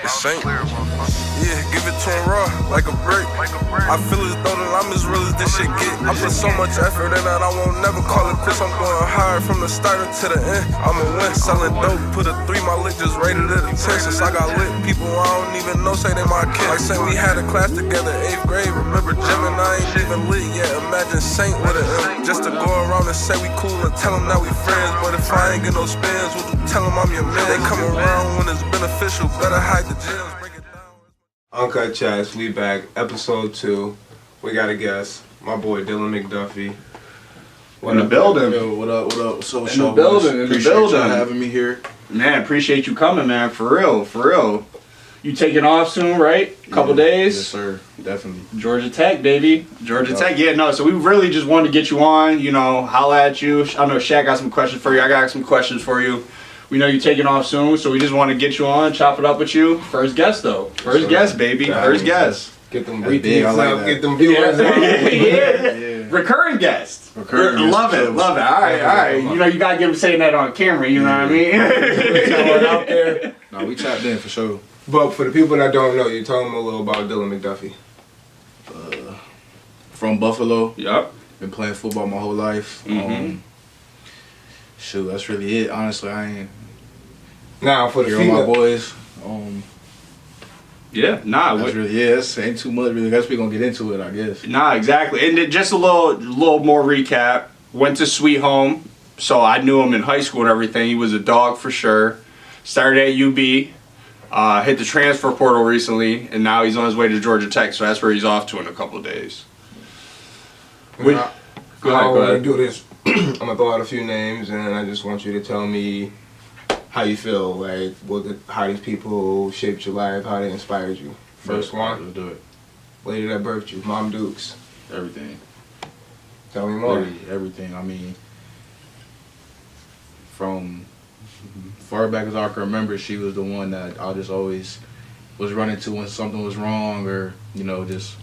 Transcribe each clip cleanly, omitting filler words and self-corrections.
It's Saint. Yeah, give it to him raw, like a break. I feel as though that I'm as real as this shit get. I put so much effort in that I won't never call it quits. I'm going hard from the start to the end. I'ma win, selling dope, put a 3, my lick just rated it a 10. Since I got lit, people I don't even know say they my kid. Like Saint, we had a class together, 8th grade. Remember Jim and I ain't even lit yet. Imagine Saint with an M. Just to go around and say we cool and tell them that we friends. But if I ain't get no spins, would you tell them I'm your man? They come around when it's beneficial, better hide the gems. Uncut Chats, we back, episode 2. We got a guest, my boy Dylan McDuffie. In the building. Yo, what up? What's up? In the building. Appreciate y'all having me here. Man, appreciate you coming, man. For real. You taking off soon, right? Couple days? Yes, sir. Definitely. Georgia Tech, baby. Georgia Tech. Yeah, no, so we really just wanted to get you on, holla at you. I know Shaq got some questions for you. I got some questions for you. We know you're taking off soon, so we just want to get you on, chop it up with you. First guest, though. First guest, baby. First guest. Get them retweets up, get them viewers up. Yeah. Recurring guest. Love it. All right. You gotta give him saying that on camera, you know what I mean? Out there. No, we tapped in for sure. But for the people that don't know, you tell them a little about Dylan McDuffie. From Buffalo. Yep. Been playing football my whole life. Shoot, that's really it. Honestly, I ain't. Now for the Here female my boys. Yeah, nah. That's really it. Ain't too much really. I guess we gonna get into it, I guess. Nah, exactly. And then just a little more recap. Went to Sweet Home, so I knew him in high school and everything. He was a dog for sure. Started at UB, hit the transfer portal recently, and now he's on his way to Georgia Tech. So that's where he's off to in a couple of days. Go ahead. I'm gonna do this. I'm gonna throw out a few names, and I just want you to tell me how you feel, like how these people shaped your life, how they inspired you. First one. Let's do it. Lady that birthed you, Mom Dukes. Everything. Tell me more. Literally everything. I mean, from far back as I can remember, she was the one that I just always was running to when something was wrong, or just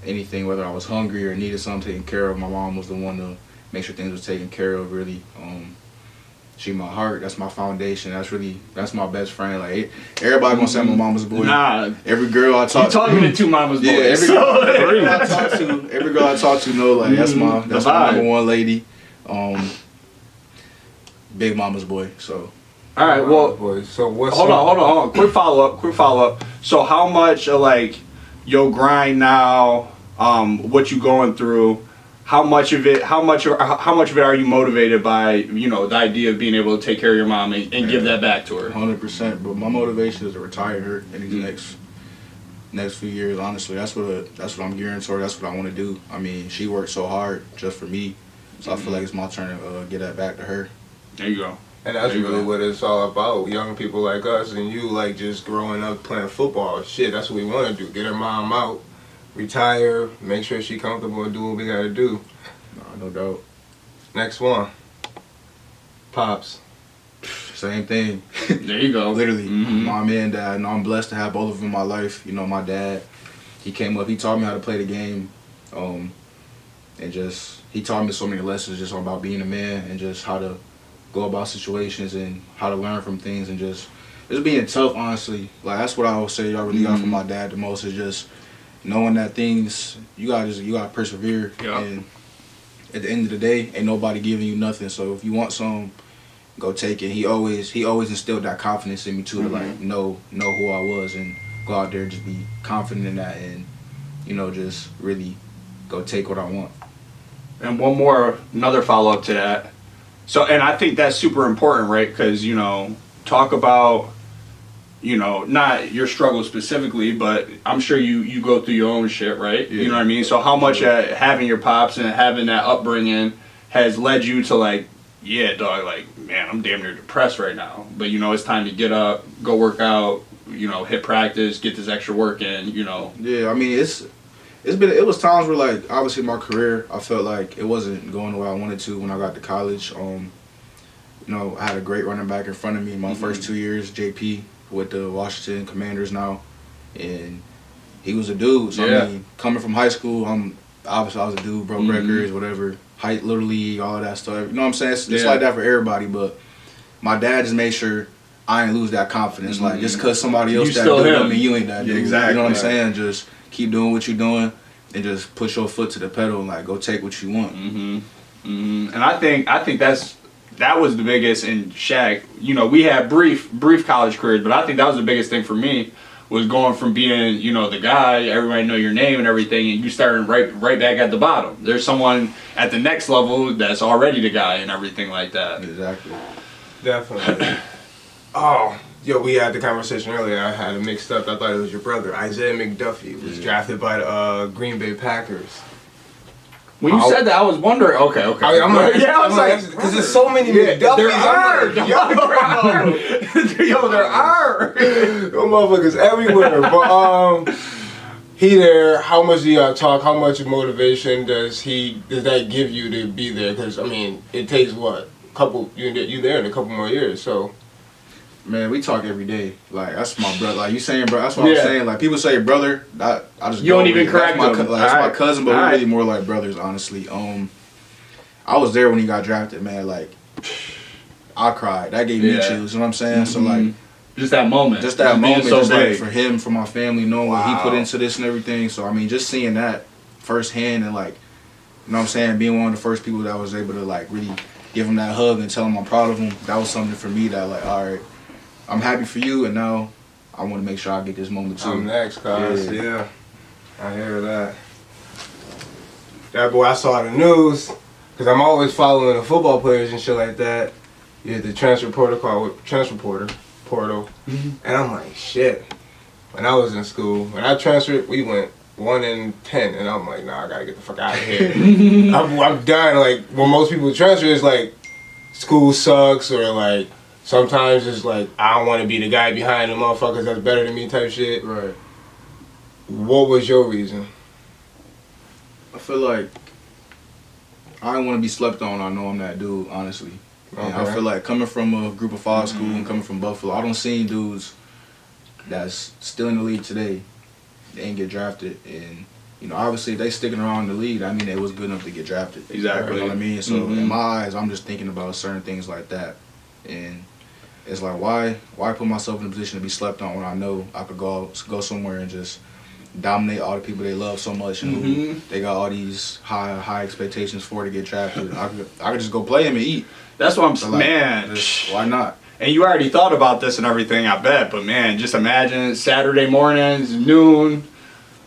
anything, whether I was hungry or needed something taken care of. My mom was the one to make sure things was taken care of, really. She my heart, that's my foundation, that's my best friend. Like, everybody gonna say I'm a mama's boy. Nah. Every girl I talk to. You talking to two mama's boys. Yeah, every girl I talk to know, like, that's my number one lady. Big mama's boy, so. All right, well, Boys. So what's hold on. Quick follow up. So how much your grind now, what you going through, how much of it are you motivated by, the idea of being able to take care of your mom and give that back to her? 100%, but my motivation is to retire her in these next few years. Honestly, that's what I'm gearing toward. That's what I want to do. I mean, she worked so hard just for me, so I feel like it's my turn to get that back to her. There you go. And that's really what it's all about. Young people like us and you, like, just growing up playing football. Shit, that's what we want to do. Get her mom out, retire, make sure she's comfortable, and do what we got to do. No doubt. Next one. Pops. Same thing. There you go. Literally. Mom and dad. And I'm blessed to have both of them in my life. My dad, he came up, he taught me how to play the game. And he taught me so many lessons just about being a man and just how to go about situations and how to learn from things, and just being tough, honestly. Like, that's what I always say I really got from my dad the most, is just knowing that things, you gotta persevere. Yeah. And at the end of the day, ain't nobody giving you nothing. So if you want some, go take it. He always instilled that confidence in me too, to like know who I was and go out there and just be confident in that, and just really go take what I want. And another follow up to that. So, and I think that's super important, right? Because, talk about, not your struggle specifically, but I'm sure you go through your own shit, right? Yeah. You know what I mean? So how much having your pops and having that upbringing has led you to, like, yeah, dog, like, man, I'm damn near depressed right now. But, it's time to get up, go work out, hit practice, get this extra work in, Yeah, I mean, it was times where, like, obviously my career, I felt like it wasn't going the way I wanted to when I got to college. I had a great running back in front of me my first 2 years, JP, with the Washington Commanders now, and he was a dude. So I mean, coming from high school, I was a dude, broke records, whatever, height, little league, all of that stuff. You know what I'm saying? It's like that for everybody. But my dad just made sure I ain't lose that confidence. Like, just because somebody else You that still dude, him. don't mean you ain't that dude. Exactly. You know what I'm saying? Just keep doing what you're doing and just push your foot to the pedal and, like, go take what you want. And I think that was the biggest in Shaq. You know, we had brief college careers, but I think that was the biggest thing for me was going from being, you know, the guy, everybody know your name and everything, and you starting right back at the bottom. There's someone at the next level that's already the guy and everything like that. Exactly. Definitely. Oh, yo, we had the conversation earlier. I had it mixed up. I thought it was your brother. Isaiah McDuffie was drafted by the Green Bay Packers. When you said that, I was wondering. Okay. I was like, because there's so many McDuffies. There are. Like, yo, There are. Those motherfuckers everywhere. But he there. How much do y'all talk? How much motivation does that give you to be there? Because I mean, it takes what? You there in a couple more years. So. Man, we talk every day. Like, that's my brother. Like, you saying, bro, that's what I'm saying. Like, people say brother. I just you don't even correct that's them. That's my cousin, but we're really more like brothers, honestly. I was there when he got drafted, man. Like, I cried. That gave me chills. You know what I'm saying? So, like, just that moment. Just that moment. So just big. like for him, for my family, knowing what he put into this and everything. So, I mean, just seeing that firsthand and, like, you know what I'm saying, being one of the first people that was able to, like, really give him that hug and tell him I'm proud of him, that was something for me that, like, all right, I'm happy for you, and now I want to make sure I get this moment too. I'm next, cuz. Yeah. I hear that. That boy, I saw the news, because I'm always following the football players and shit like that. You had the transfer portal, and I'm like, shit. When I was in school, when I transferred, we went 1-10, and I'm like, nah, I gotta get the fuck out of here. I'm done. Like, when most people transfer, it's like, school sucks, or like, sometimes it's like, I don't want to be the guy behind the motherfuckers that's better than me type shit. Right. What was your reason? I feel like I don't want to be slept on. I know I'm that dude, honestly. And I feel like coming from a group of 5 school and coming from Buffalo, I don't see dudes that's still in the league today. They ain't get drafted. And, you know, obviously if they sticking around in the league, I mean, they was good enough to get drafted. Exactly. You know what I mean? So in my eyes, I'm just thinking about certain things like that. And it's like, why put myself in a position to be slept on when I know I could go somewhere and just dominate all the people they love so much and who they got all these high expectations for to get drafted. I could just go play them and eat. That's what I'm So, saying, like, man. Why not? And you already thought about this and everything, I bet. But man, just imagine Saturday mornings, noon.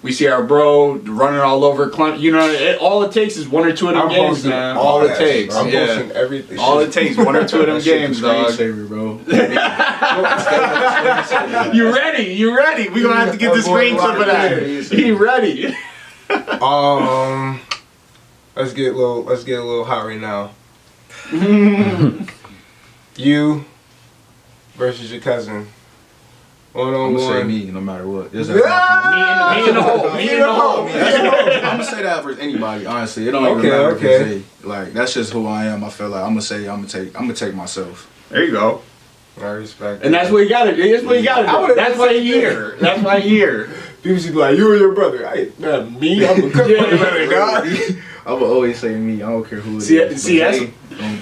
We see our bro running all over Clemson. You know, all it takes is 1 or 2 of them games, man. All it takes. I'm posting everything. All it takes, 1 or 2 of them games, dog. Bro. You ready? You ready? We gonna have to get the screen clip of that. He ready? Let's get a little hot right now. You versus your cousin. I'm gonna say One-on-one. me, no matter what. Me in the hole. Me in the hole. I'm gonna say that versus anybody. Honestly, it don't even matter. What you say. Like, that's just who I am. I feel like I'm gonna take myself. There you go. I respect. And that's what you gotta do. That's what you gotta do. That's why you're here. That's why you're here. People should be like, you and your brother. Me? I'm a cousin brother, dog. I will always say me. I don't care who it is. See, that's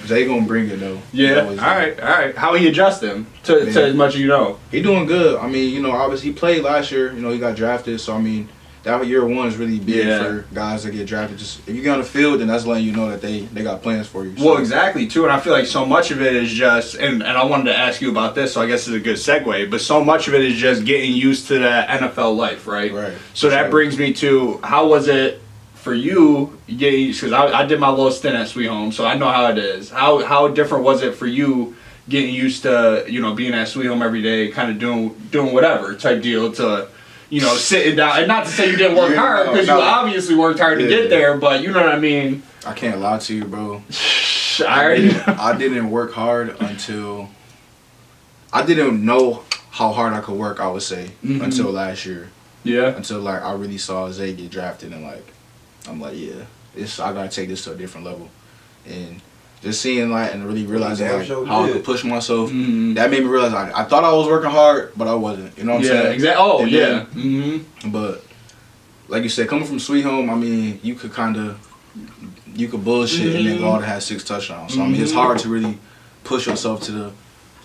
Jay gonna bring it though. yeah. All right. How he adjusting to as much as you know? He doing good. I mean, you know, obviously he played last year. You know, he got drafted. So I mean, that year 1 is really big for guys that get drafted. Just if you get on the field, then that's letting you know that they got plans for you. So. Well, exactly too, and I feel like so much of it is just, and I wanted to ask you about this, so I guess it's a good segue. But so much of it is just getting used to that NFL life, right? Right. So that brings me to, how was it for you getting? Because I did my little stint at Sweet Home, so I know how it is. How different was it for you getting used to, you know, being at Sweet Home every day, kind of doing whatever type deal to, you know, sitting down, and not to say you didn't work hard, because you obviously worked hard to get there, but you know what I mean. I can't lie to you, bro. I didn't work hard until I didn't know how hard I could work. I would say until last year. Yeah. Until like I really saw Zay get drafted and like I'm like, yeah, I gotta take this to a different level, and just seeing like and really realizing like how I could push myself. That made me realize I thought I was working hard, but I wasn't. You know what I'm saying? Exactly. Oh, and yeah. Then, but like you said, coming from Sweet Home, I mean, you could bullshit and then go out and have 6 touchdowns. So I mean, it's hard to really push yourself to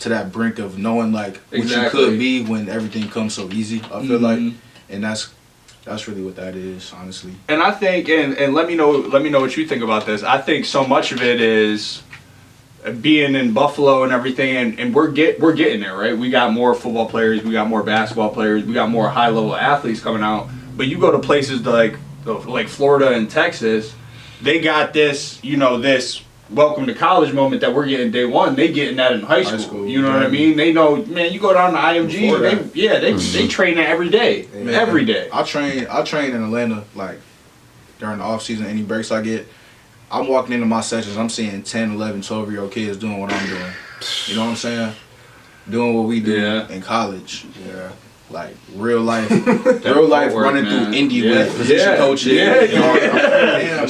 to that brink of knowing like what Exactly. you could be when everything comes so easy. I feel like, and that's really what that is, honestly. And I think, and let me know what you think about this. I think so much of it is being in Buffalo and everything, and we're getting there, right? We got more football players, we got more basketball players, we got more high level athletes coming out. But you go to places like Florida and Texas, they got this, this welcome to college moment that we're getting day one. They getting that in high school. You know what I mean? They know, man. You go down to IMG, they train that every day, every day. I train in Atlanta like during the off season. Any breaks I get, I'm walking into my sessions. I'm seeing 10, 11, 12-year-old kids doing what I'm doing. You know what I'm saying? Doing what we do in college. Yeah. Like real life running through Indy with position coaching.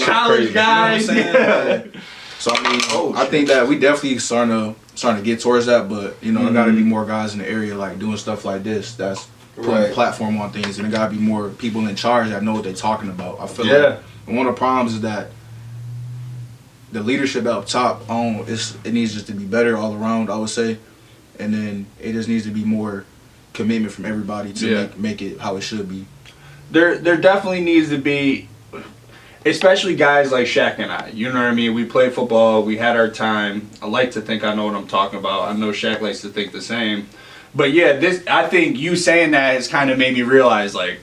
College guys. You know what I'm saying? So I mean, I think that we definitely starting to get towards that, but there got to be more guys in the area like doing stuff like this. That's putting a platform on things, and there got to be more people in charge that know what they're talking about. I feel like one of the problems is that the leadership up top it needs just to be better all around, I would say, and then it just needs to be more commitment from everybody to make it how it should be. There definitely needs to be, especially guys like Shaq and I. You know what I mean? We played football. We had our time. I like to think I know what I'm talking about. I know Shaq likes to think the same. But yeah, I think you saying that has kind of made me realize, like,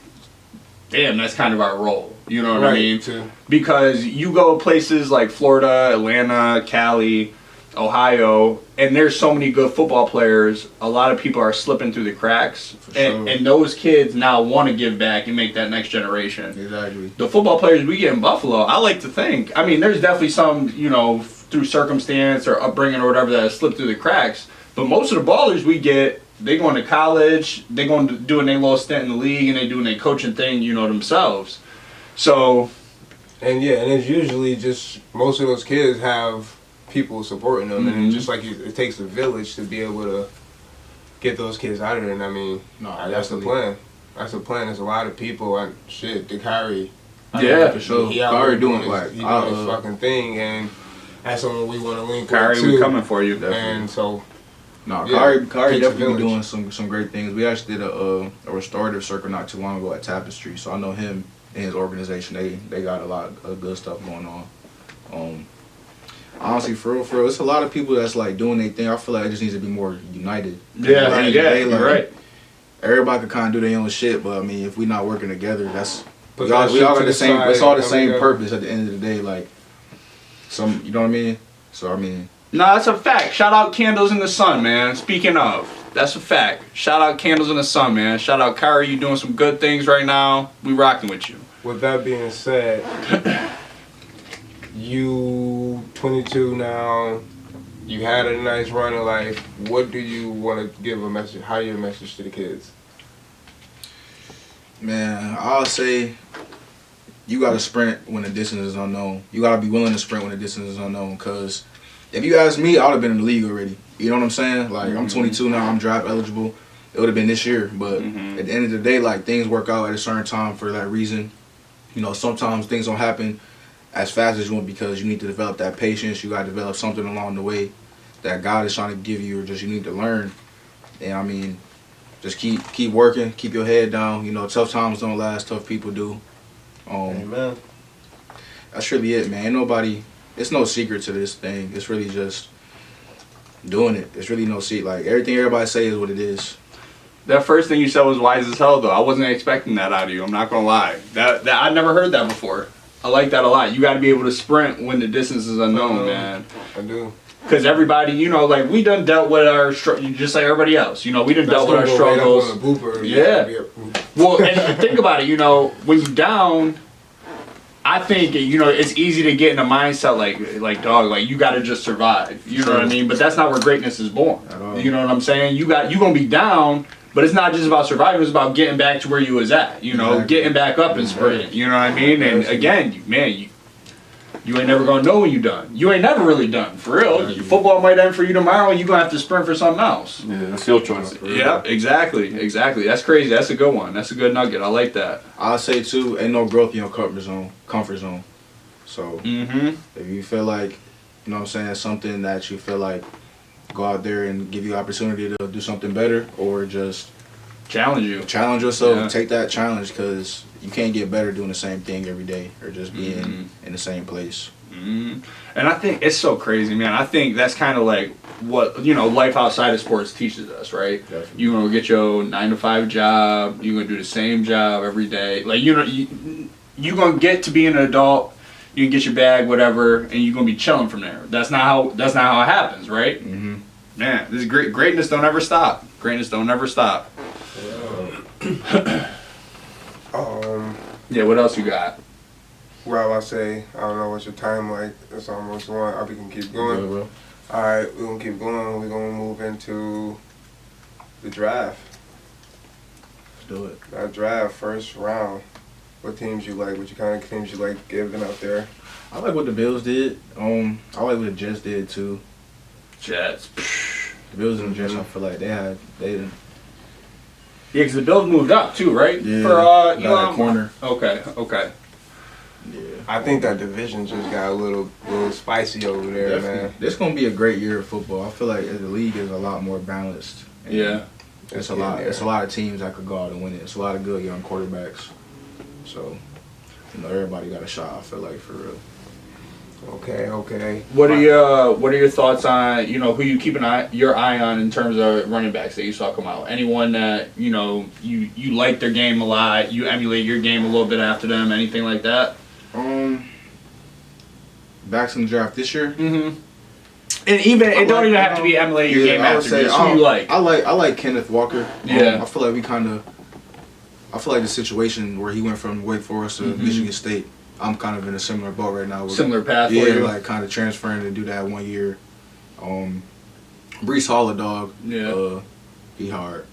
damn, that's kind of our role. You know what I mean? Too. Because you go places like Florida, Atlanta, Cali, Ohio, and there's so many good football players. A lot of people are slipping through the cracks, and those kids now want to give back and make that next generation. Exactly. The football players we get in Buffalo, I like to think, I mean, there's definitely some, through circumstance or upbringing or whatever that slipped through the cracks, but most of the ballers we get, they going to college, they going to doing their little stint in the league, and they doing their coaching thing, themselves. So, and it's usually just most of those kids have people supporting them, and just like it takes a village to be able to get those kids out of there. And I mean, that's the plan. That's the plan. There's a lot of people. The Kyrie. For sure. Kyrie doing his fucking thing, and that's someone we want to link with Kyrie, too. we coming for you. Definitely. And so, Kyrie definitely doing some great things. We actually did a restorative circle not too long ago at Tapestry, so I know him and his organization. They got a lot of good stuff going on. Honestly, for real, it's a lot of people that's like doing their thing. I feel like it just needs to be more united. You're right. Everybody can kind of do their own shit, but I mean, if we not working together, we all got the same. It's all the same purpose at the end of the day. Like, you know what I mean? So I mean, that's a fact. Shout out Candles in the Sun, man. Speaking of, that's a fact. Shout out Candles in the Sun, man. Shout out Kyrie. You doing some good things right now. We rocking with you. With that being said, you 22 now, you had a nice run of life. What do you want to give a message? How your message to the kids? Man, I'll say you got to sprint when the distance is unknown. You got to be willing to sprint when the distance is unknown, because if you ask me, I would have been in the league already. You know what I'm saying? Like, I'm 22 now, I'm draft eligible. It would have been this year, but at the end of the day, like, things work out at a certain time for that reason. Sometimes things don't happen as fast as you want because you need to develop that patience. You got to develop something along the way that God is trying to give you, or just you need to learn. And I mean, just keep working, keep your head down. Tough times don't last, tough people do. Amen. That's really it, man. It's no secret to this thing. It's really just doing it. It's really no secret. Like, everything everybody say is what it is. That first thing you said was wise as hell, though. I wasn't expecting that out of you. I'm not gonna lie. That I never heard that before. I like that a lot. You got to be able to sprint when the distance is unknown, man. I do. Because everybody, like, we done dealt with our just like everybody else. We done dealt with our struggles. Well, and think about it. When you down, I think it's easy to get in a mindset like dog, like you got to just survive. You know what I mean? But that's not where greatness is born. You know what I'm saying? You gonna be down. But it's not just about surviving, it's about getting back to where you was at, getting back up and sprinting, you know what I mean? And again, you ain't never gonna know when you done. You ain't never really done, for real. Football might end for you tomorrow and you gonna have to sprint for something else. Yeah, that's your choice. Yeah, exactly. That's crazy. That's a good one. That's a good nugget. I like that. I'll say too, ain't no growth in your comfort zone. So if you feel like, something that you feel like go out there and give you opportunity to do something better, or just challenge yourself. Yeah. Take that challenge, because you can't get better doing the same thing every day or just being in the same place. And I think it's so crazy, man. I think that's kind of like what, you know, life outside of sports teaches us, right? Definitely. You're gonna get your 9-to-5 job. You're gonna do the same job every day. Like, you know, you're gonna get to be an adult. You can get your bag, whatever, and you're gonna be chilling from there. That's not how it happens, right? Mm-hmm. Man, this is great. Greatness don't ever stop. Greatness don't ever stop. Yeah. What else you got? Well, I say, I don't know what's your time like. It's almost one. We can keep going. Yeah, bro. All right, we're going to keep going. We're going to move into the draft. Let's do it. That draft, first round. What teams you like? What kind of teams you like giving out there? I like what the Bills did. I like what the Jets did too. Jets. The Bills and the Jets, I feel like they Yeah, because the Bills moved up too, right? Yeah, For that corner. Okay. Yeah. I think that division just got a little spicy over there, Definitely. man. This gonna be a great year of football. I feel like the league is a lot more balanced. And Yeah. It's a lot. It's a lot of teams that could go out and win it. It's a lot of good young quarterbacks. So, you know, everybody got a shot. I feel like, for real. Okay. What are your thoughts on, you know, who you keep your eye on in terms of running backs that you saw come out? Anyone that, you know, you like their game a lot, you emulate your game a little bit after them, anything like that? Backs in the draft this year. Mm-hmm. And it don't even have to be emulating your game after. Just who you like. I like Kenneth Walker. Yeah. I feel like the situation where he went from Wake Forest to Michigan State, I'm kind of in a similar boat right now. Similar path for yeah, you. like kind of transferring to do that 1 year. Brees Hall, a dog. Yeah. He hard.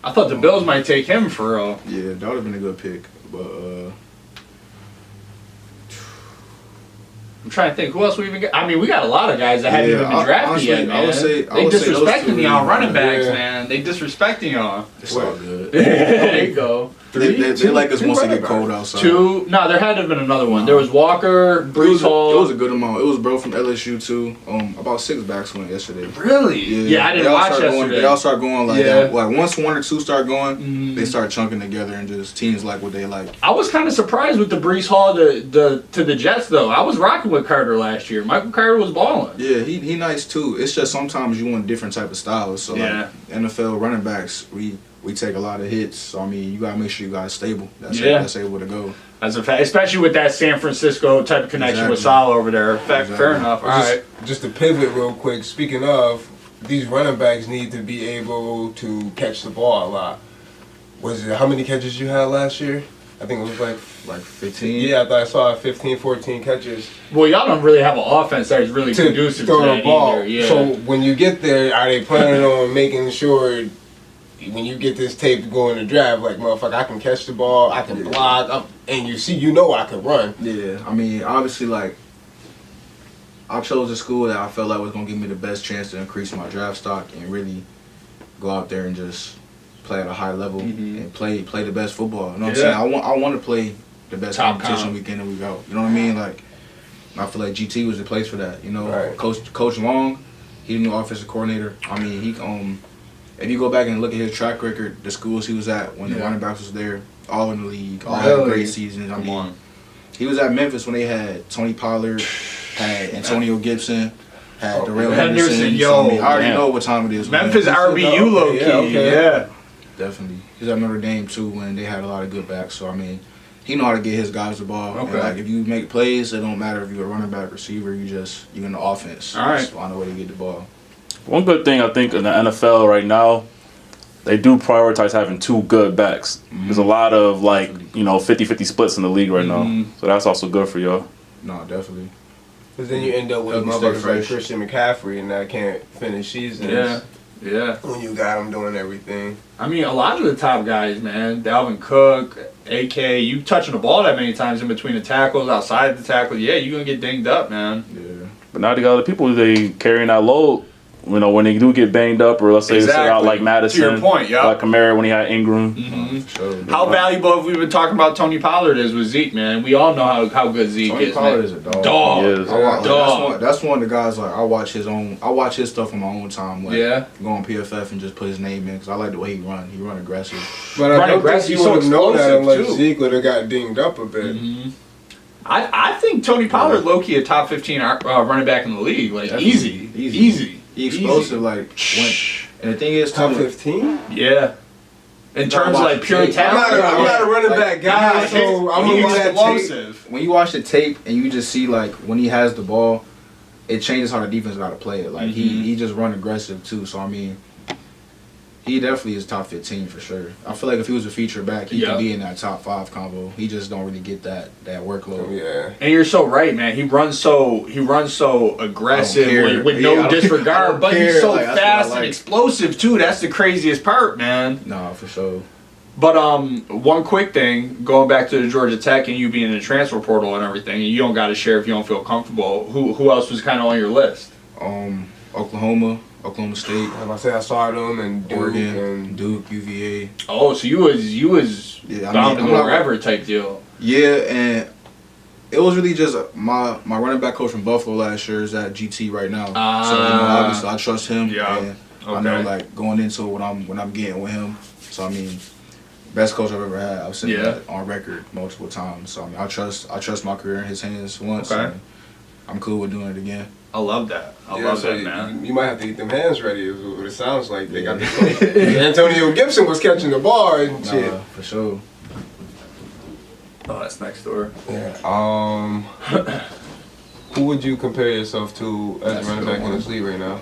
I thought the Bills might take him for Yeah, that would have been a good pick. But I'm trying to think who else we even got. I mean, we got a lot of guys that haven't even been drafted honestly, yet, man. I would say They those disrespecting two, y'all running backs, yeah. man. They disrespecting y'all. it's all good. There you go. They like us once it running get cold outside. No, there had to have been another one. There was Walker, Brees Hall. It was a good amount. It was bro from LSU too. About 6 backs went yesterday. Really? Yeah, I didn't watch yesterday. They all start going like Yeah. that. Like once 1 or 2 start going, they start chunking together and just teams like what they like. I was kind of surprised with the Brees Hall to the Jets though. I was rocking with Carter last year. Michael Carter was balling. Yeah, he nice too. It's just sometimes you want different type of styles. So like NFL running backs, we take a lot of hits. So I mean, you gotta make sure you got stable. That's able to go. As a fact, especially with that San Francisco type of connection with Sal over there. Fair enough. All right. Just to pivot real quick, speaking of, these running backs need to be able to catch the ball a lot. How many catches you had last year? I think it was like 15. Yeah, I thought I saw 15, 14 catches. Well, y'all don't really have an offense that is really conducive to that either. Yeah. So when you get there, are they planning on making sure when you get this tape to go in the draft, like, motherfucker, I can catch the ball, I can block, and you know I can run. Yeah, I mean, obviously, like, I chose a school that I felt like was going to give me the best chance to increase my draft stock and really go out there and just play at a high level and play the best football. You know what I'm saying? I want to play the best competition week in and week out. You know what I mean? Like, I feel like GT was the place for that. You know, right. Coach Long, he's the new offensive coordinator. I mean, he if you go back and look at his track record, the schools he was at when the running backs was there, all in the league, all had great seasons. I mean, he was at Memphis when they had Tony Pollard, had Antonio Gibson, had Darrell Henderson. Yo, I already know what time it is. Memphis RBU low key. Yeah. Definitely. He's at Notre Dame too when they had a lot of good backs. So I mean, he know how to get his guys the ball. Okay. And like if you make plays, it don't matter if you're a running back, receiver. You're in the offense. All right. Just find a way to get the ball. One good thing I think in the NFL right now, they do prioritize having 2 good backs. There's a lot of 50-50 splits in the league right now. So that's also good for y'all. No, definitely. Because then you end up with Help you stay motherfuckers like fresh. Christian McCaffrey and that can't finish seasons. Yeah. When you got him doing everything. I mean, a lot of the top guys, man, Dalvin Cook, AK, you touching the ball that many times in between the tackles, outside the tackle, you're going to get dinged up, man. Yeah. But now they got other people they carrying that load you know, when they do get banged up, or let's say they sit out like Madison, to your point, yeah, like Kamara when he had Ingram. How valuable have we been talking about Tony Pollard is with Zeke, man? We all know how good Zeke Tony is. Pollard Man. is a dog. Dog. That's one of the guys. Like I watch his stuff on my own time. Like, go on PFF and just put his name in because I like the way he run. He run aggressive. But I don't think you would have known that unless too. Zeke would have got dinged up a bit. I think Tony Pollard low-key a top 15 running back in the league. Like, easy. He explosive, like, and the thing is, top 15? Yeah. In terms of, like, pure talent. I'm not a running back guy, so I'm going to that explosive. When you watch the tape and you just see, like, when he has the ball, it changes how the defense got to play it. Like, he just run aggressive, too. So, I mean, he definitely is top 15 for sure. I feel like if he was a feature back, he could be in that top 5 combo. He just don't really get that workload. Yeah. And you're so right, man. He runs so aggressive with no disregard, but he's so fast and explosive too. That's the craziest part, man. No, for sure. But one quick thing, going back to the Georgia Tech and you being in the transfer portal and everything, and you don't got to share if you don't feel comfortable. Who else was kind of on your list? Oklahoma State. I said I saw them and Duke Oregon, and Duke, UVA. Oh, so you was bound to go wherever type deal. Yeah, and it was really just my running back coach from Buffalo last year is at GT right now. So obviously I trust him. Yeah. And I know like going into what I'm getting with him. So I mean, best coach I've ever had. I've seen that on record multiple times. So I mean, I trust my career in his hands once. Okay. And I'm cool with doing it again. I love that. I love that, man. You might have to get them hands ready. Is what it sounds like. They got the Antonio Gibson was catching the ball and shit. For sure. Oh, that's next door. Yeah. Who would you compare yourself to as running back in this league right now?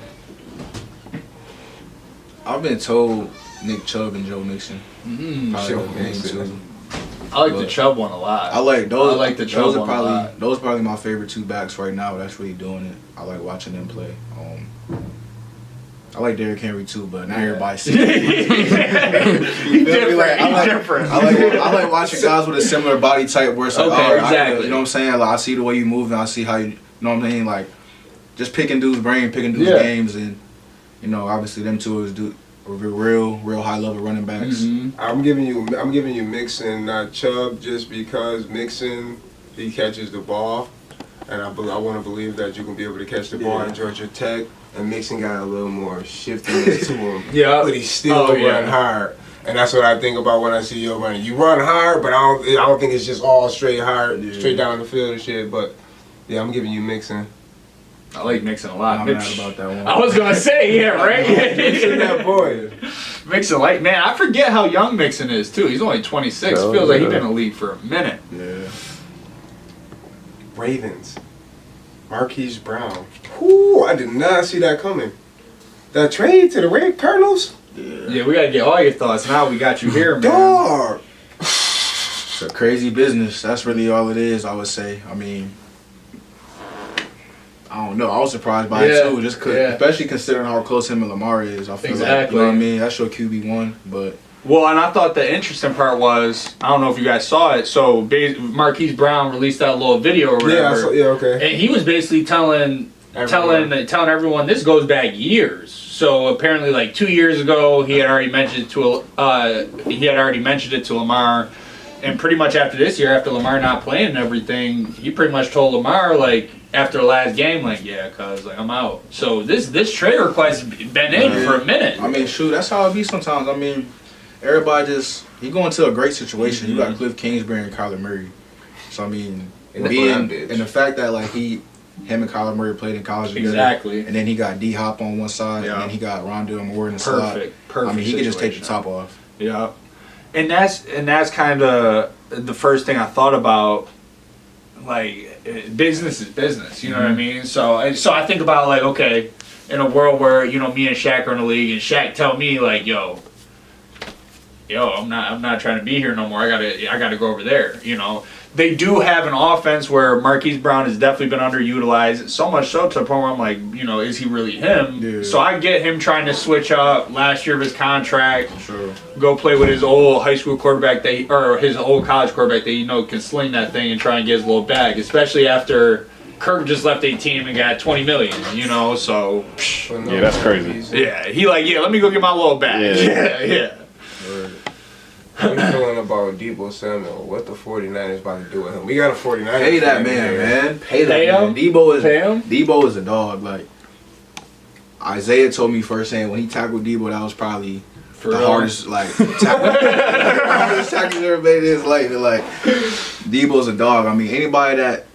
I've been told Nick Chubb and Joe Mixon. Joe Mixon. I like the Chubb one a lot. I like those. I like the Chubb one a lot. Those are probably my favorite 2 backs right now. That's really doing it. I like watching them play. I like Derrick Henry too, but not everybody sees it. He's different. I like watching guys with a similar body type where it's like, exactly. You know what I'm saying? Like I see the way you move and I see how you know what I'm saying? Like just picking dudes' brain, picking dudes' games, and you know, obviously them two is real high level running backs. I'm giving you Mixon, not Chubb, just because Mixon he catches the ball, and I want to believe that you can be able to catch the ball at Georgia Tech. And Mixon got a little more shiftiness to him. But he still run hard. And that's what I think about when I see you running. You run hard, but I don't think it's just all straight hard, straight down the field and shit. But yeah, I'm giving you Mixon. I like Mixon a lot. I'm mad about that one. I was gonna say, right? Mixon, that boy. Mixon, like, man, I forget how young Mixon is too. He's only 26. Feels like he's been in the league for a minute. Yeah. Ravens. Marquise Brown. Whoo, I did not see that coming. That trade to the Red Cardinals? Yeah, we gotta get all your thoughts. Now we got you here, man. Dog. It's a crazy business. That's really all it is, I would say. I mean, I don't know. I was surprised by it too, just especially considering how close him and Lamar is. I feel like, you know what I mean? That's your QB1, but... Well, and I thought the interesting part was, I don't know if you guys saw it, so Marquise Brown released that little video or whatever. Okay. And he was basically telling everyone this goes back years. So apparently, like 2 years ago, he had already mentioned it to Lamar, and pretty much after this year, after Lamar not playing and everything, he pretty much told Lamar like after the last game, like cuz like I'm out. So this trade request been in for a minute. I mean, shoot, that's how it be sometimes. I mean. Everybody he going to a great situation. You got Cliff Kingsbury and Kyler Murray. So I mean, and the fact that like him and Kyler Murray played in college together, and then he got D-Hop on one side, and then he got Rondale Moore in the slot. Perfect. I mean, he could just take the top off. Yeah, and that's kind of the first thing I thought about. Like, business is business. You know what I mean? So I think about like, okay, in a world where me and Shaq are in the league, and Shaq tell me like, yo, I'm not trying to be here no more. I gotta go over there. They do have an offense where Marquise Brown has definitely been underutilized. So much so to the point where I'm like, is he really him? Yeah. So I get him trying to switch up last year of his contract. Sure. Go play with his old high school quarterback or his old college quarterback that can sling that thing and try and get his little bag. Especially after Kirk just left a team and got $20 million, you know, so. Yeah, that's crazy. Yeah, he like, let me go get my little bag. Yeah. How you feeling about Deebo Samuel? What the 49ers about to do with him? We got a 49ers. Pay that fan man, here. man. Pay that Pay man. him? Deebo is a dog. Like Isaiah told me firsthand when he tackled Deebo, that was probably the hardest hardest tackle he ever made in his life. And, like Deebo's a dog. I mean,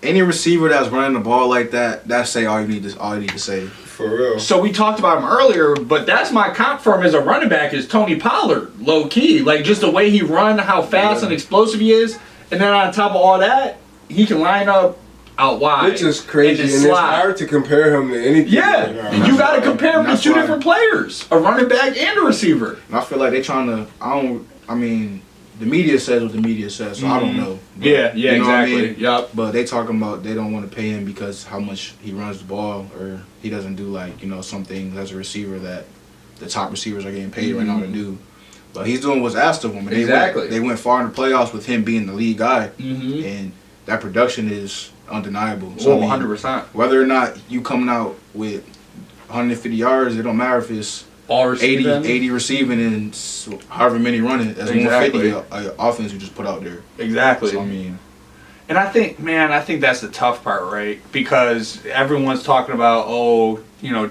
any receiver that's running the ball like that, say all you need to say. For real. So we talked about him earlier, but that's my comp for him as a running back is Tony Pollard, low key. Like just the way he run, how fast and explosive he is, and then on top of all that, he can line up out wide. Which is crazy, and it's hard to compare him to anything. Yeah, you got to compare him to two different players, a running back and a receiver. And I feel like they trying to. I mean, the media says what the media says, so I don't know. But, Yeah, you know exactly. what I mean? Yep. But they talking about they don't want to pay him because how much he runs the ball, or he doesn't do some things as a receiver that the top receivers are getting paid right now to do. But he's doing what's asked of him. And Exactly. They went far in the playoffs with him being the lead guy, Mm-hmm. and that production is undeniable. So, I mean, 100%. whether or not you coming out with 150 yards, it don't matter if it's All receiving. 80 receiving and however many running. That's Exactly. 150 offense you just put out there. Exactly. So, I mean, And I think that's the tough part, right? Because everyone's talking about,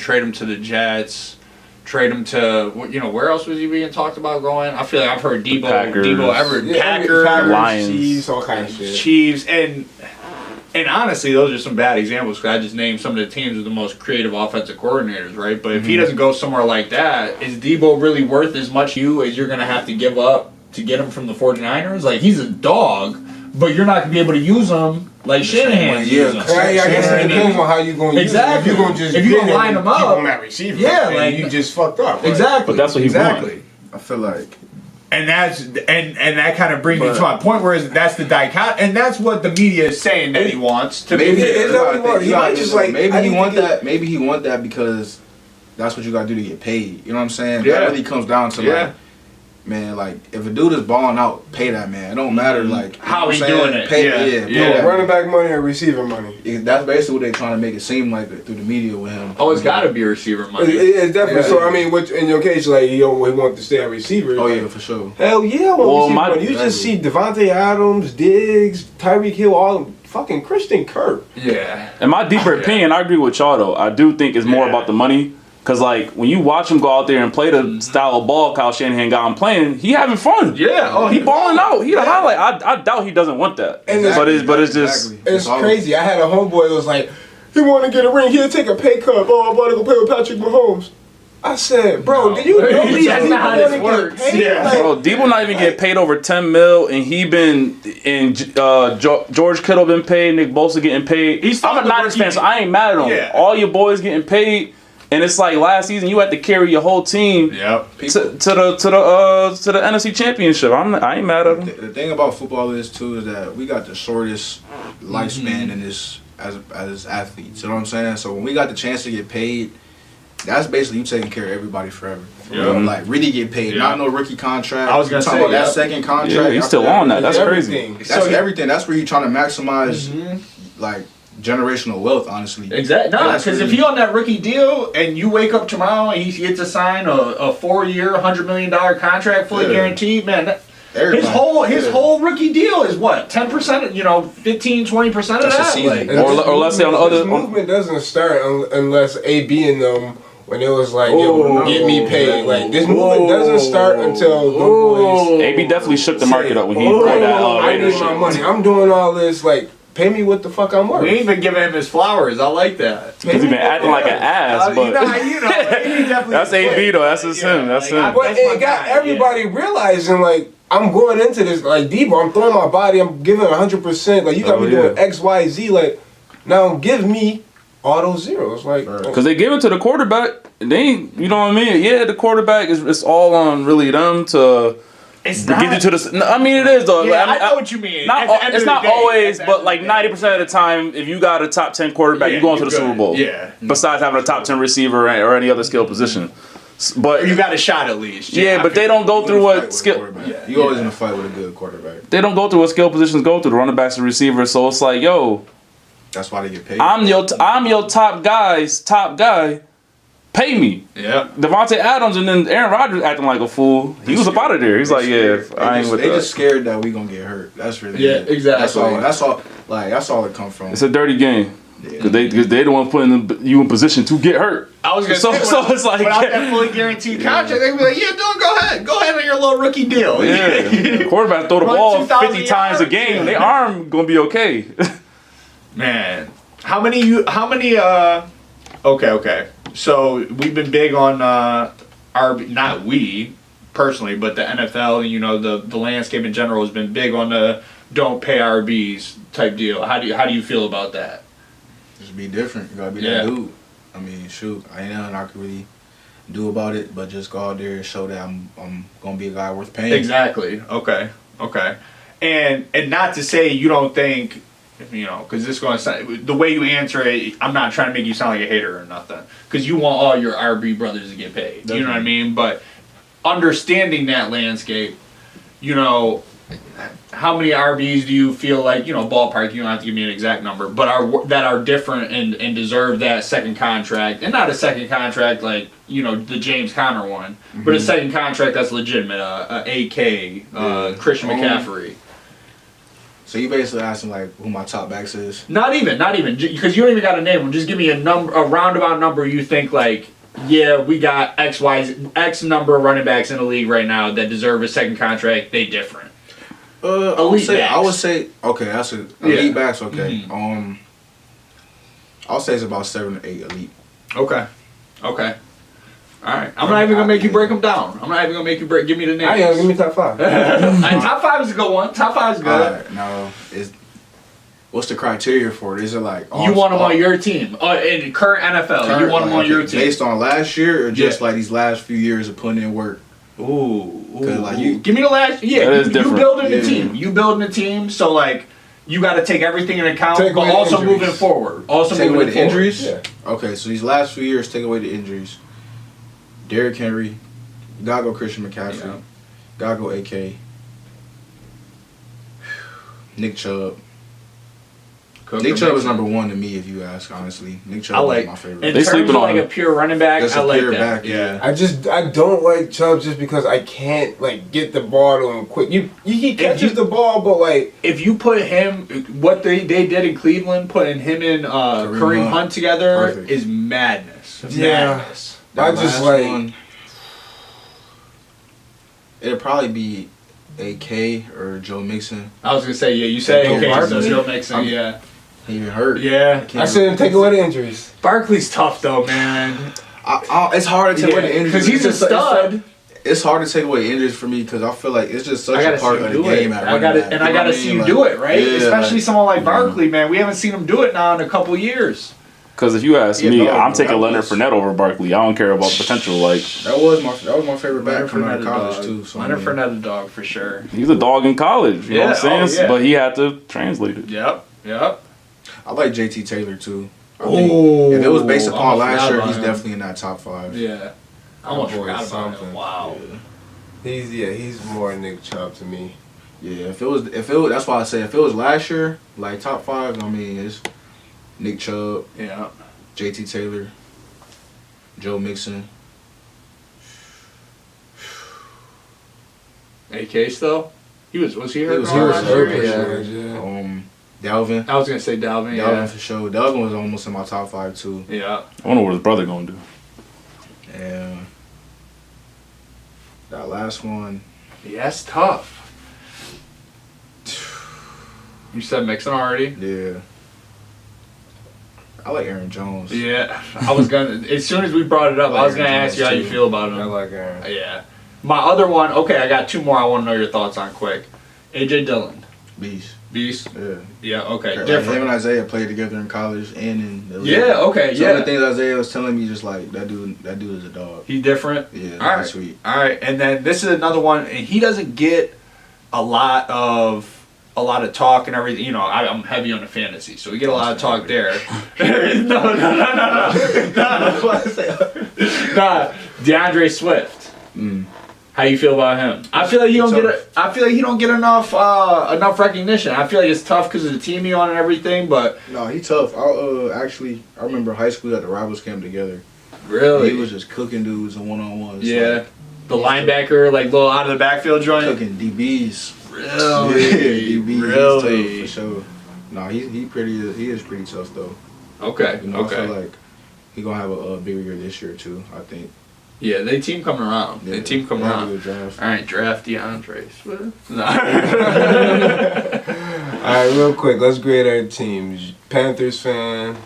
trade him to the Jets, trade him to, where else was he being talked about going? I feel like I've heard Packers. Packers, Lions. Chiefs, all kind of shit. Chiefs, and honestly, those are some bad examples because I just named some of the teams with the most creative offensive coordinators, right? But if he doesn't go somewhere like that, is Deebo really worth as much you as you're going to have to give up to get him from the 49ers? Like, he's a dog, but you're not going to be able to use him like Shanahan's using him. I guess it depends on how you going to use Exactly. it. If you're going to line him up, keep him at receiver, yeah, then like you just fucked up. Right? Exactly. But that's what he exactly. I feel like And that's and that kind of brings me to my point where that's the dichotomy, and that's what the media is saying that he wants to maybe be. Is that what he wants? He might just like maybe I he need want to get- that. Maybe he want that because that's what you got to do to get paid. You know what I'm saying? Yeah. That really comes down to Yeah. like, man, like if a dude is balling out, pay that man. It don't matter like How you he know what I'm doing saying? it. Pay, Yeah. pay Yeah. that running man. back money or receiver money. That's basically what they're trying to make it seem like through the media with him. Oh, it's got to be receiver money. It's definitely Yeah. so. I mean, which in your case, like he want to stay at receiver. Oh like, yeah, for sure. Hell yeah, I Well, want my- receiver money. You just see Devontae Adams, Diggs, Tyreek Hill, all fucking Christian Kirk. Yeah. In my deeper opinion, I agree with y'all though. I do think it's more Yeah. about the money. Cause like when you watch him go out there and play the style of ball Kyle Shanahan got him playing, he having fun. Yeah. Oh, He balling out. He the highlight. I doubt he doesn't want that. And but it's just Exactly. It's all- crazy. I had a homeboy that was like, he want to get a ring. He'll take a pay cut. Oh, I'm about to go play with Patrick Mahomes. I said, bro, did you know That's that not how you this want works. to get paid? Yeah. Like, bro, Debo not even getting paid over 10 mil, and he been and George Kittle been paid, Nick Bosa getting paid. He's I'm a talking Niners rookie- fan, so I ain't mad at him. Yeah. All your boys getting paid, and it's like last season you had to carry your whole team Yep. to the NFC Championship. I ain't mad at him. The thing about football is too is that we got the shortest lifespan in this as athletes. You know what I'm saying? So when we got the chance to get paid, that's basically you taking care of everybody forever. Yeah. Like really get paid, Yeah. not no rookie contract. I was gonna You talking say, about that yeah. second contract. Yeah, he's after still that, on that. That's crazy. everything. That's So- everything. That's where you're trying to maximize like generational wealth. Honestly, Exactly. No, That's because if really- he on that rookie deal and you wake up tomorrow and he gets to sign a 4-year, $100 million contract fully Yeah. guaranteed, man. Everybody. His Yeah. whole rookie deal is what? 10%, 15, 20% of That's a that? season. Like, And Or this let's say on the movement- other- this movement doesn't start unless AB and them when it was like, yo, Whoa. get me paid. Like this movement doesn't start until the boys. AB definitely shook the market up when he Say, pulled that I Raiders need shit. my money. I'm doing all this. Like, pay me what the fuck I'm worth. we ain't even giving him his flowers. I like that. Because he been acting like an ass, but he definitely that's AB though. That's just him. That's him. But That's my it got guy, everybody realizing, like, I'm going into this, like, Debo, I'm throwing my body, I'm giving 100%. Like, you got me doing X, Y, Z. Like, now give me all those zeros. Like, Because they give it to the quarterback. They ain't, you know what I mean? Yeah, the quarterback is it's all on really them to It's get you not. to the. No, I mean, it is though. Yeah, Like, I know what you mean. Not, At the end it's of the not day, always, at the but end like of the day. 90% of the time, if you got a top 10 quarterback, Yeah, you're going to you're the Super good. Bowl. Yeah. Besides having a top 10 receiver or any other skill position. But You got a shot at least. yeah, but they don't go through what skill. You always in a fight with a good quarterback. They don't go through what skill positions go through. The running backs and receivers. So it's like, yo, That's why they get paid. I'm your top guy. Pay me. Yeah. Devontae Adams and then Aaron Rodgers acting like a fool. He was up out of there. He's like, yeah, I ain't with that. They just scared that we gonna get hurt. That's really it. Exactly. That's all. Like that's all it come from. It's a dirty game. Because they the one putting you in position to get hurt. I was gonna say, so it's like without that fully guaranteed contract, they would be like, yeah, dude, go ahead on your little rookie deal. Yeah. Quarterback throw the Run ball 2,000 50 times a game. yards. Their arm gonna be okay. Man, how many? Okay. So we've been big on not we personally, but the NFL and the landscape in general has been big on the don't pay RBs type deal. How do you feel about that? Just be different. You gotta be that dude. I mean, shoot, I ain't nothing I can really do about it, but just go out there and show that I'm gonna be a guy worth paying. Exactly. Okay. And not to say you don't think, because this is going to sound, the way you answer it, I'm not trying to make you sound like a hater or nothing, because you want all your RB brothers to get paid. Definitely. You know what I mean? But understanding that landscape, how many RBs do you feel like, ballpark, you don't have to give me an exact number, but that are different and deserve that second contract, and not a second contract like, the James Conner one, but a second contract that's legitimate, AK, Christian McCaffrey. So you basically asking like who my top backs is? Not even, because you don't even got to name them. Just give me a roundabout number you think like, yeah, we got X number of running backs in the league right now that deserve a second contract. They different. I would say okay. That's elite backs. Okay. Mm-hmm. I'll say it's about 7 to 8 elite. Okay. All right. I'm not even gonna make you break them down. I'm not even gonna make you give me the names. Give me top 5. Top 5 is a good one. Top 5 is good. All right, now what's the criteria for it? Is it like you want them on your team? In current NFL, you want them on your team based on last year or just like these last few years of putting in work? Ooh. Like you give me the last. Yeah, you building the team. Yeah. You building the team. So like, you got to take everything into account, but also moving forward. Take away the injuries. Yeah. Okay, so these last few years, take away the injuries. Derrick Henry, gotta go Christian McCaffrey, gotta go AK, Nick Chubb. Nick Chubb is number 1 to me, if you ask, honestly. Nick Chubb is my favorite. In terms of like a pure running back, I like that. Back, yeah. I don't like Chubb just because I can't like get the ball to him quick. He catches the ball, but like if you put him, what they did in Cleveland, putting him and Kareem Hunt together is madness. Madness. I just like it'd probably be AK or Joe Mixon. I was gonna say you said AK, so Joe Mixon, He even hurt. Yeah, I shouldn't take away the injuries. Barkley's tough though, man. It's hard to take away the injuries because he's a stud. It's hard to take away injuries for me because I feel like it's just such a part of the game. I gotta see you do it, right? Especially someone like Barkley, man. We haven't seen him do it now in a couple years. Because if you ask me, I'm taking Leonard Fournette over Barkley. I don't care about potential. Like that was my favorite back from college too. So Leonard Fournette a dog for sure. He's a dog in college. You know what I'm saying? But he had to translate it. Yep. I like JT Taylor too. If it was based upon last year, he's definitely in that top 5. Yeah. I almost forgot about him. Wow. Yeah. He's more Nick Chubb to me. Yeah, if it was that's why I say if it was last year, like top 5, I mean it's Nick Chubb, JT Taylor, Joe Mixon. AK still? Was he hurt? He was hurt. Yeah. Dalvin. I was gonna say Dalvin. Dalvin for sure. Dalvin was almost in my top 5 too. Yeah. I wonder what his brother gonna do. And that last one. Yeah, that's tough. You said Mixon already? Yeah. I like Aaron Jones. Yeah. I was gonna as soon as we brought it up, I was gonna ask you how you feel about him. I like Aaron. Yeah. My other one, okay, I got 2 more I want to know your thoughts on quick. AJ Dillon. Beast? Yeah. Yeah, okay. Like different. him and Isaiah played together in college and in the league. Yeah, okay, Some of the things Isaiah was telling me, just like, that dude is a dog. He's different? Yeah, all right. Sweet. All right, and then this is another one, and he doesn't get a lot of talk and everything. I'm heavy on the fantasy, so we get a lot of talk there. No. Nah, DeAndre Swift. How you feel about him? I feel like I feel like he don't get enough recognition. I feel like it's tough because of the team he on and everything. But No, he tough. I remember high school at the Rivals camp together. really, He was just cooking dudes in one-on-ones. yeah, like, the linebacker, like little out of the backfield joint. cooking DBs. Really, Yeah, DBs. really. He's tough, for sure. No, he is pretty tough though. Okay, You know, okay. I feel like he gonna have a bigger year this year too. I think. Yeah, they team coming around. Yeah, They team coming they have a around. good draft. All right, draft DeAndre Swift. No. Alright, real quick, let's grade our teams. Panthers fan,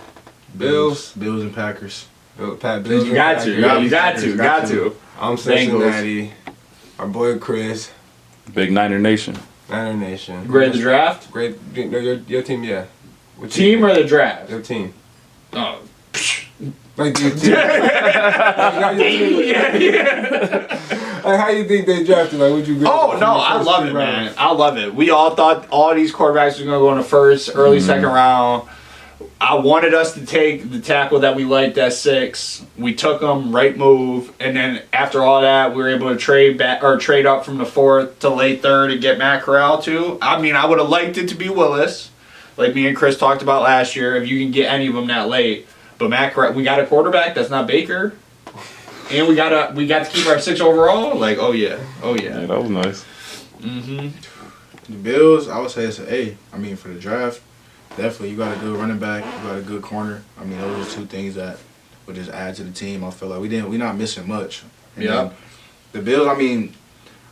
Bills, and Packers. Bills. You got to. You got to. I'm Cincinnati. Our boy Chris, Big Niner Nation. Niner Nation. Grade the draft? Great. No, your team, yeah. What Team or the draft? your team? Oh. Like your team. Like how you think they drafted? Like what you? Grade Oh from no, the I first love three it, rounds? man. I love it. We all thought all these quarterbacks were gonna go in the first, early second round. I wanted us to take the tackle that we liked at 6. We took him, right move, and then after all that, we were able to trade back or trade up from the 4th to late 3rd and get Matt Corral too. I mean, I would have liked it to be Willis, like me and Chris talked about last year. If you can get any of them that late, but Matt Corral, we got a quarterback that's not Baker, and we got to keep our 6 overall. Like, oh yeah. Yeah, that was nice. The Bills, I would say it's an A. I mean, for the draft, definitely you got a good running back, you got a good corner. I mean, those are 2 things that would just add to the team. I feel like we're not missing much. And Yeah. then the Bills, I mean,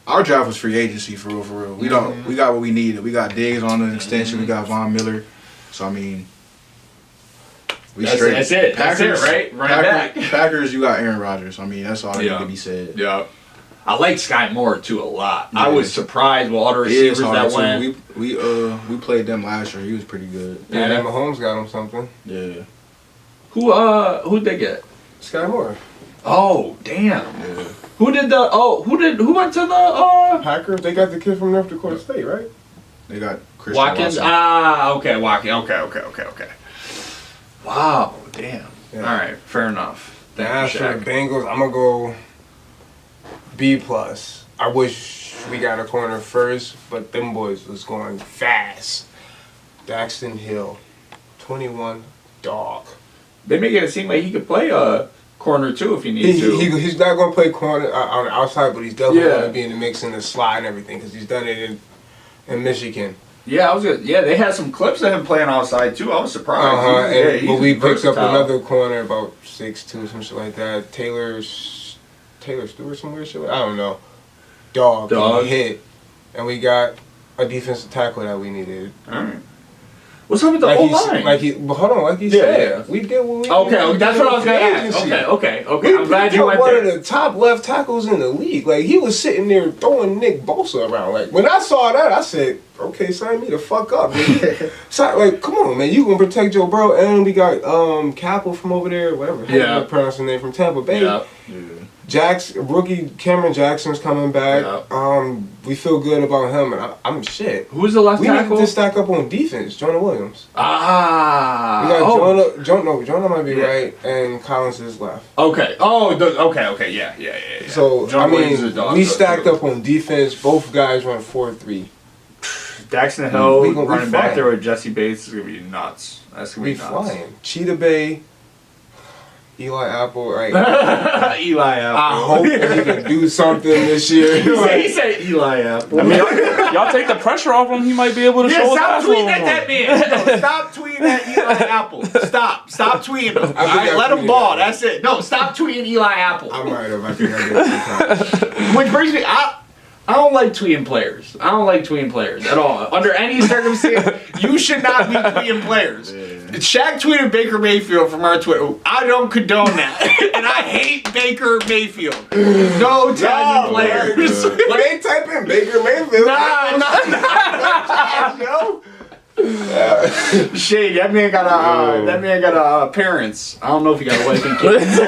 our draft was free agency for real. We got what we needed. We got Diggs on an extension. We got Von Miller. So I mean, we That's straight. it. That's it, right? Running back. Packers, you got Aaron Rodgers. I mean, that's all that Yeah. need to be said. Yeah. I like Sky Moore too a lot. Yeah. I was surprised with all the He is receivers hard, that too. went. We played them last year. He was pretty good. Yeah, and Mahomes got him something. Yeah. Who'd they get? Sky Moore. Oh, damn. Yeah. Who went to the Packers. They got the kid from North Dakota State, right? They got Christian Watkins? Watson. Okay, Watkins. Okay. Wow, damn. Yeah. All right, fair enough. As Thank for you, the Shaq. Bengals, I'm gonna go B+. I wish we got a corner first, but them boys was going fast. Daxton Hill, 21 dog. They make it seem like he could play a corner too if he needs to. He's not gonna play corner on the outside, but he's definitely Yeah. gonna be in the mix in the slide and everything because he's done it in Michigan. Yeah, they had some clips of him playing outside too. I was surprised. He's But we picked up versatile. another corner about 6'2", some shit like that. Taylor Stewart, some weird shit. I don't know. Dog. Dog. He hit, and we got a defensive tackle that we needed. All right. What's up with the O line? But hold on, like he Yeah, said, yeah. we did what we Okay, did. that's what I was gonna ask. Agency. Okay. We I'm glad picked you up went one there. of the top left tackles in the league. Like he was sitting there throwing Nick Bosa around. Like when I saw that, I said, "Okay, sign me the fuck up." So, like, come on, man, you gonna protect Joe Burrow, and we got Capel from over there, whatever. How Yeah. you pronounce his name from Tampa Bay. Yeah. Rookie Cameron Jackson's coming back. Yeah. We feel good about him, and I'm shit. Who's the left We tackle? need to stack up on defense. Jonah Williams. We Ah. got Jonah might be right, and Collins is left. Okay. Okay. Yeah. So John Williams is a dog, we though, stacked too. up on defense. Both guys run 4-3. Daxton Hill We gonna be running back flying. there with Jesse Bates is gonna be nuts. That's gonna We be nuts. flying. Cheetah Bay, Eli Apple. Right. Eli Apple. I hope he can do something this year. He said Eli Apple. I mean, y'all take the pressure off him. He might be able to show Yeah, his stop ass a tweeting little at more. that man. No, stop tweeting at Eli Apple. Stop tweeting him. All I right, let him tweeted ball. that. That's it. No, stop tweeting Eli Apple. I might have. I think I did sometimes. Which brings me, I don't like tweeting players. I don't like tweeting players at all. Under any circumstance, you should not be tweeting players. Shaq tweeted Baker Mayfield from our Twitter. I don't condone that. And I hate Baker Mayfield. No tagging players. When they type in Baker Mayfield, Shade, that man got parents. I don't know if he got a wife and kids.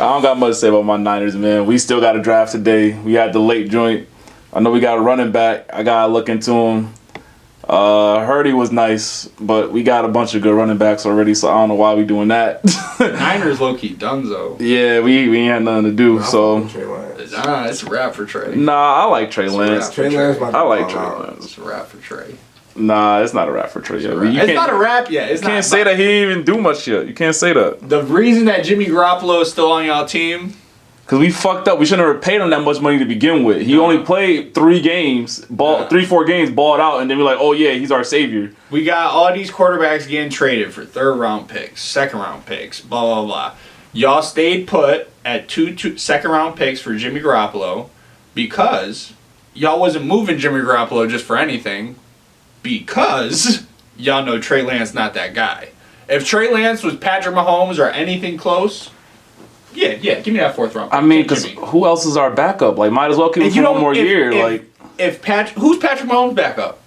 I don't got much to say about my Niners, man. We still got a draft today. We had the late joint. I know we got a running back. I got to look into him. Heard he was nice, but we got a bunch of good running backs already, so I don't know why we doing that. Niners low-key dunzo. Yeah, we ain't had nothing to do, so. Nah, it's a wrap for Trey. Nah, I like Trey Lance. Trey Lance. I like Trey Lance. It's a wrap for Trey. Nah, it's not a wrap for Trey yet. It's not a wrap yet. You can't say that he didn't even do much yet. You can't say that. The reason that Jimmy Garoppolo is still on y'all team, because we fucked up. We shouldn't have paid him that much money to begin with. He only played 3 games, 3-4 games, balled out, and then we're like, oh yeah, he's our savior. we got all these quarterbacks getting traded for 3rd-round picks, 2nd-round picks, blah, blah, blah. Y'all stayed put at 2 2nd-round picks for Jimmy Garoppolo because y'all wasn't moving Jimmy Garoppolo just for anything because y'all know Trey Lance not that guy. If Trey Lance was Patrick Mahomes or anything close, yeah, give me that 4th-round pick. I mean, because who else is our backup? Like, might as well keep him for one more year. Who's Patrick Mahomes' backup?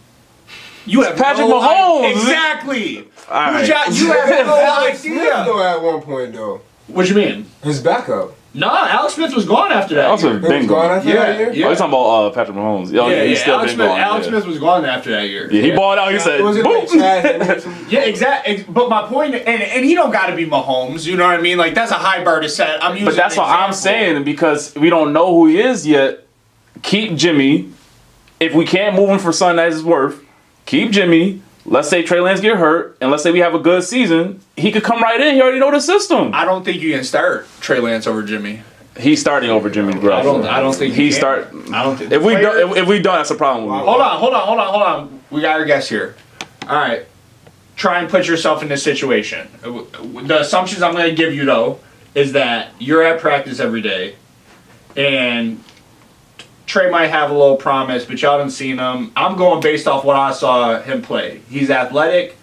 You have Patrick no Mahomes. idea. Exactly. All right. You have no Alex Smith idea. though at one point though. What you mean? His backup. Nah, Alex Smith was gone after that. Also, year. He was gone after that year? Oh, you're talking about Patrick Mahomes. He's still Alex been Smith, gone. Alex Smith was gone after that year. Yeah, he balled out. He said, Was it like boom. Chad Henderson? Yeah, exactly. But my point, and he don't got to be Mahomes. You know what I mean? Like that's a high bar to set. I'm using. But that's an what I'm example. saying, because we don't know who he is yet. Keep Jimmy. If we can't move him for something that is worth, keep Jimmy. Let's say Trey Lance get hurt, and let's say we have a good season. He could come right in. He already know the system. I don't think you can start Trey Lance over Jimmy. He's starting over Jimmy Garoppolo. I don't think he you start. can. I don't think. If we don't, that's a problem. With me. Hold on. We got our guest here. All right. Try and put yourself in this situation. The assumptions I'm going to give you, though, is that you're at practice every day, and Trey might have a little promise, but y'all didn't seen him. I'm going based off what I saw him play. He's athletic.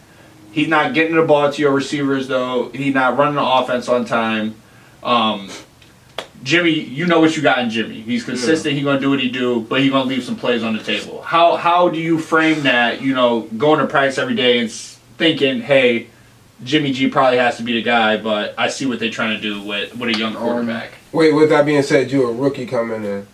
He's not getting the ball to your receivers, though. He's not running the offense on time. Jimmy, you know what you got in Jimmy. He's consistent. He's going to do what he do, but he's going to leave some plays on the table. How do you frame that, going to practice every day and thinking, hey, Jimmy G probably has to be the guy, but I see what they're trying to do with a young quarterback. Wait, with that being said, you a rookie coming in.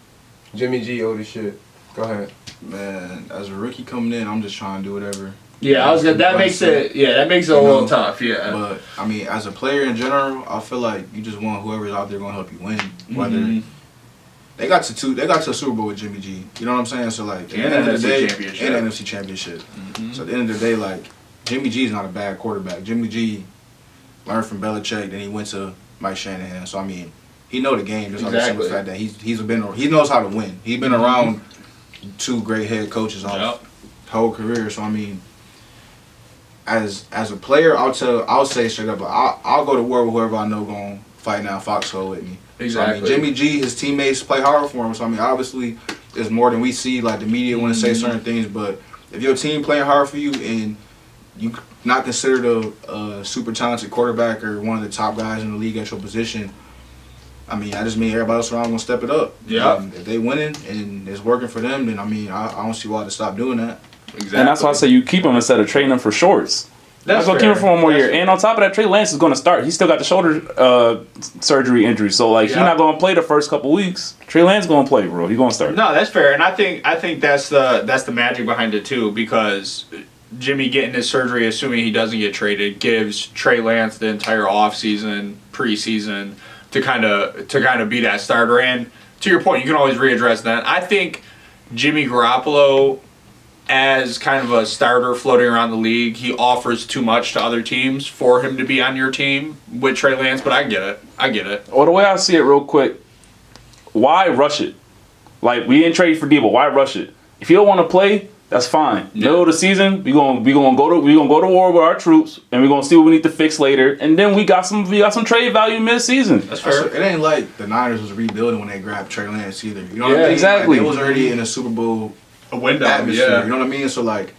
Jimmy G old as shit. Go ahead. Man, as a rookie coming in, I'm just trying to do whatever. Yeah, that makes it a little tough, yeah. But I mean, as a player in general, I feel like you just want whoever's out there going to help you win. Whether they got to a Super Bowl with Jimmy G. You know what I'm saying? So like, at the end of the day, and NFC Championship. So at the end of the day, like Jimmy G is not a bad quarterback. Jimmy G learned from Belichick, then he went to Mike Shanahan. So I mean, he know the game. Just on the simple fact that he knows how to win. He's been around 2 great head coaches all whole career. So I mean, as a player, I'll say straight up, I'll go to war with whoever I know going to fight now Foxhole with me. Exactly. So, I mean, Jimmy G, his teammates play hard for him. So I mean, obviously, it's more than we see. Like the media want to say certain things, but if your team playing hard for you and you not considered a super talented quarterback or one of the top guys in the league at your position, I mean, I just mean everybody else around gonna step it up. Yeah. If they winning and it's working for them, then I mean, I don't see why to stop doing that. Exactly. And that's why I say you keep him instead of trading him for shorts. That's gonna keep him for one more year. And on top of that, Trey Lance is gonna start. He's still got the shoulder surgery injury, so like he's not gonna play the first couple weeks. Trey Lance gonna play, bro. He's gonna start. No, that's fair, and I think that's the magic behind it too, because Jimmy getting his surgery, assuming he doesn't get traded, gives Trey Lance the entire offseason, preseason to kind of be that starter. And to your point, you can always readdress that. I think Jimmy Garoppolo, as kind of a starter floating around the league, he offers too much to other teams for him to be on your team with Trey Lance, but I get it. Well, the way I see it real quick, why rush it? Like, we didn't trade for Debo. Why rush it? If you don't want to play, that's fine. Yeah. Middle of the season, we gonna go to war with our troops, and we're gonna see what we need to fix later. And then we got some trade value mid-season. That's fair. It ain't like the Niners was rebuilding when they grabbed Trey Lance either. You know what I Yeah, mean? exactly. Like, they was already in a Super Bowl A window, atmosphere. yeah. You know what I mean? So like,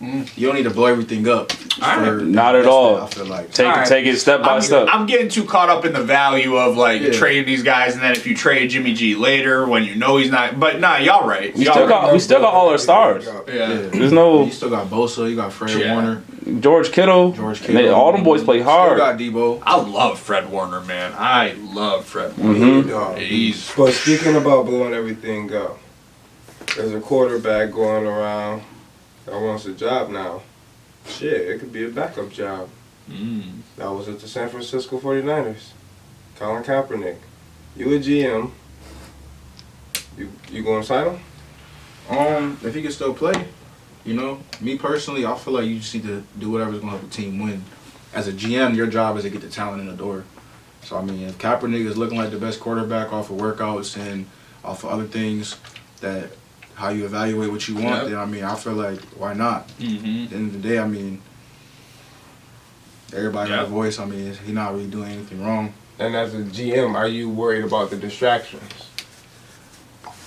you don't need to blow everything up. Not at all. I feel like Take it step by step. I'm getting too caught up in the value of trading these guys, and then if you trade Jimmy G later when you know he's not. But nah, y'all right. We still got all our stars. Yeah. There's no You still got Bosa. You got Fred Warner. George Kittle. All them boys play hard. Still got Debo. I love Fred Warner, man. I love Fred Warner. But speaking about blowing everything up, there's a quarterback going around I wants a job now. Shit, it could be a backup job. That was at the San Francisco 49ers. Colin Kaepernick. You a GM. You gonna sign him? If he can still play, you know, me personally, I feel like you just need to do whatever's gonna help the team win. As a GM, your job is to get the talent in the door. So I mean, if Kaepernick is looking like the best quarterback off of workouts and off of other things, that how you evaluate what you want, then I mean, I feel like why not? At the end of the day, I mean, everybody got a voice. I mean, he's not really doing anything wrong. And as a GM, are you worried about the distractions?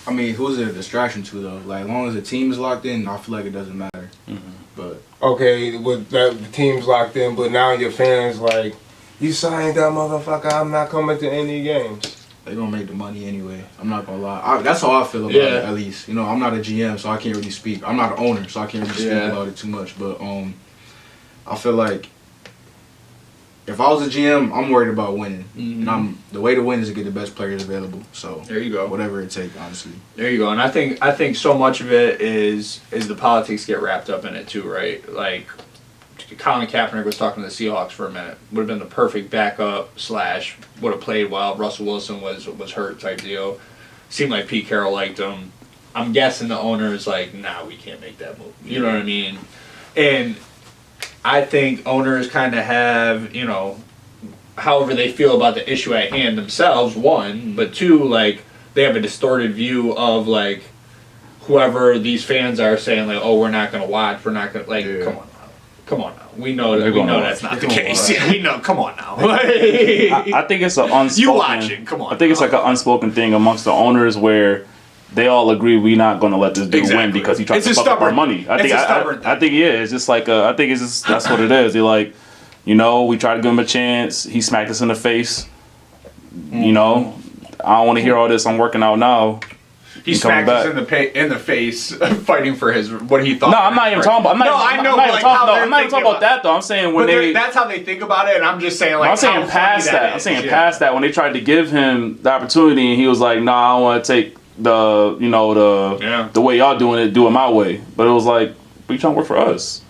I mean, who's it a distraction to though? Like, as long as the team is locked in, I feel like it doesn't matter. But okay, with that, the team's locked in, but now your fans like, you signed that motherfucker. I'm not coming to any games. they gonna make the money anyway. I'm not gonna lie. That's how I feel about it, at least. You know, I'm not a GM, so I can't really speak. I'm not an owner, so I can't really speak about it too much. But I feel like if I was a GM, I'm worried about winning. And the way to win is to get the best players available. So there you go. Whatever it takes, honestly. There you go. And I think so much of it is the politics get wrapped up in it too, right? Like Colin Kaepernick was talking to the Seahawks for a minute. Would have been the perfect backup / would have played while Russell Wilson was hurt type deal. Seemed like Pete Carroll liked him. I'm guessing the owner is like, nah, we can't make that move. You know what I mean? And I think owners kind of have, you know, however they feel about the issue at hand themselves, one, but two, like, they have a distorted view of, like, whoever these fans are saying, like, oh, we're not going to watch, we're not going to, like, come on now. We know that's not the case. Yeah, we know, come on now. I think it's an unspoken... You watching, come on. I think it's like an unspoken thing amongst the owners where they all agree we're not going to let this dude win because he tried to fuck up our money. I think it's just like I think it's just that's what it is. They're like, you know, we tried to give him a chance. He smacked us in the face. You know, I don't want to hear all this. I'm working out now. He smacked us in the face, fighting for what he thought. No, I'm not even talking about. I'm not even talking about that though. I'm saying that's how they think about it, and I'm just saying like. I'm saying past that. I'm saying past that when they tried to give him the opportunity, and he was like, "Nah, I don't want to take the way y'all doing it, do it my way." But it was like, "But you trying to work for us,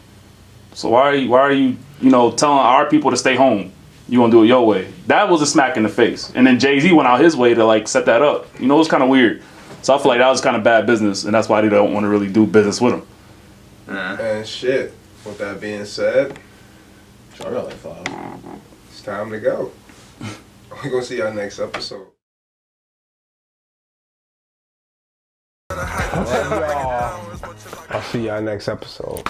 so why are you telling our people to stay home? You want to do it your way?" That was a smack in the face. And then Jay-Z went out his way to like set that up. It was kind of weird. So I feel like that was kind of bad business, and that's why they don't want to really do business with him. And shit. With that being said, I got like 5. It's time to go. We're gonna see y'all next episode. I'll see y'all next episode.